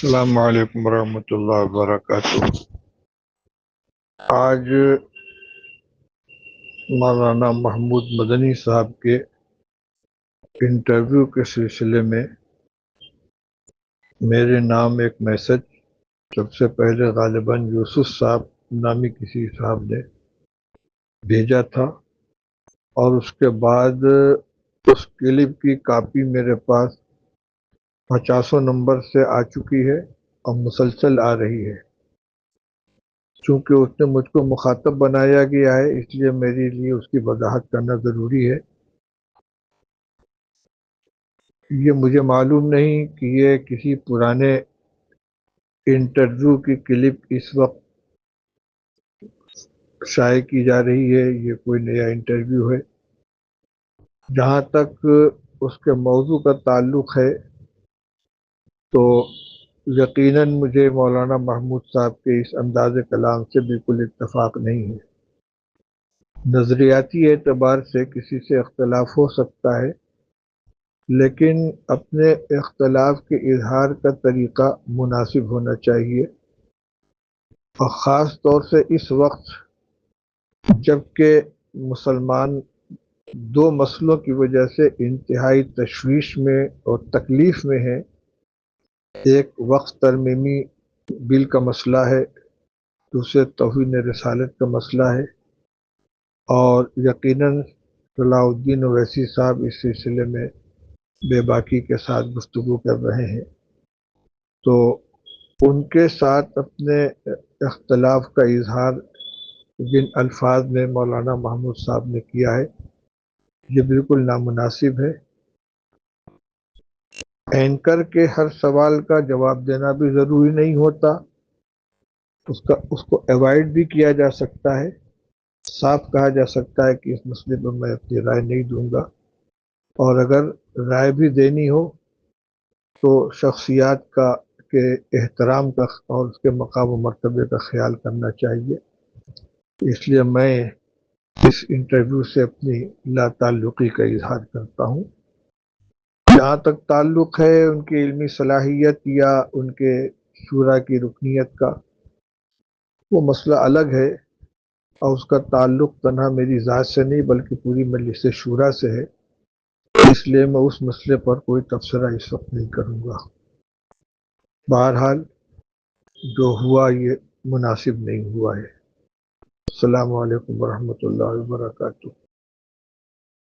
السلام علیکم ورحمۃ اللہ وبرکاتہ۔ آج مولانا محمود مدنی صاحب کے انٹرویو کے سلسلے میں میرے نام ایک میسج سب سے پہلے غالباً یوسف صاحب نامی کسی صاحب نے بھیجا تھا، اور اس کے بعد اس کلپ کی کاپی میرے پاس 50 نمبر سے آ چکی ہے اور مسلسل آ رہی ہے۔ چونکہ اس نے مجھ کو مخاطب بنایا گیا ہے، اس لیے میرے لیے اس کی وضاحت کرنا ضروری ہے۔ یہ مجھے معلوم نہیں کہ یہ کسی پرانے انٹرویو کی کلپ اس وقت شائع کی جا رہی ہے، یہ کوئی نیا انٹرویو ہے۔ جہاں تک اس کے موضوع کا تعلق ہے تو یقیناً مجھے مولانا محمود صاحب کے اس انداز کلام سے بالکل اتفاق نہیں ہے۔ نظریاتی اعتبار سے کسی سے اختلاف ہو سکتا ہے، لیکن اپنے اختلاف کے اظہار کا طریقہ مناسب ہونا چاہیے، اور خاص طور سے اس وقت جب کہ مسلمان دو مسئلوں کی وجہ سے انتہائی تشویش میں اور تکلیف میں ہیں۔ ایک وقت ترمیمی بل کا مسئلہ ہے، دوسرے توہین رسالت کا مسئلہ ہے، اور یقیناً صلاح الدین اویسی صاحب اس سلسلے میں بے باکی کے ساتھ گفتگو کر رہے ہیں، تو ان کے ساتھ اپنے اختلاف کا اظہار جن الفاظ میں مولانا محمود صاحب نے کیا ہے یہ بالکل نامناسب ہے۔ اینکر کے ہر سوال کا جواب دینا بھی ضروری نہیں ہوتا، اس کو ایوائڈ بھی کیا جا سکتا ہے۔ صاف کہا جا سکتا ہے کہ اس مسئلے پر میں اپنی رائے نہیں دوں گا، اور اگر رائے بھی دینی ہو تو شخصیات کے احترام کا اور اس کے مقام و مرتبے کا خیال کرنا چاہیے۔ اس لیے میں اس انٹرویو سے اپنی لا تعلقی کا اظہار کرتا ہوں۔ جہاں تک تعلق ہے ان کی علمی صلاحیت یا ان کے شورا کی رکنیت کا، وہ مسئلہ الگ ہے، اور اس کا تعلق تنہا میری ذات سے نہیں بلکہ پوری مجلس شورا سے ہے، اس لیے میں اس مسئلے پر کوئی تبصرہ اس وقت نہیں کروں گا۔ بہرحال جو ہوا یہ مناسب نہیں ہوا ہے۔ السلام علیکم ورحمۃ اللہ وبرکاتہ۔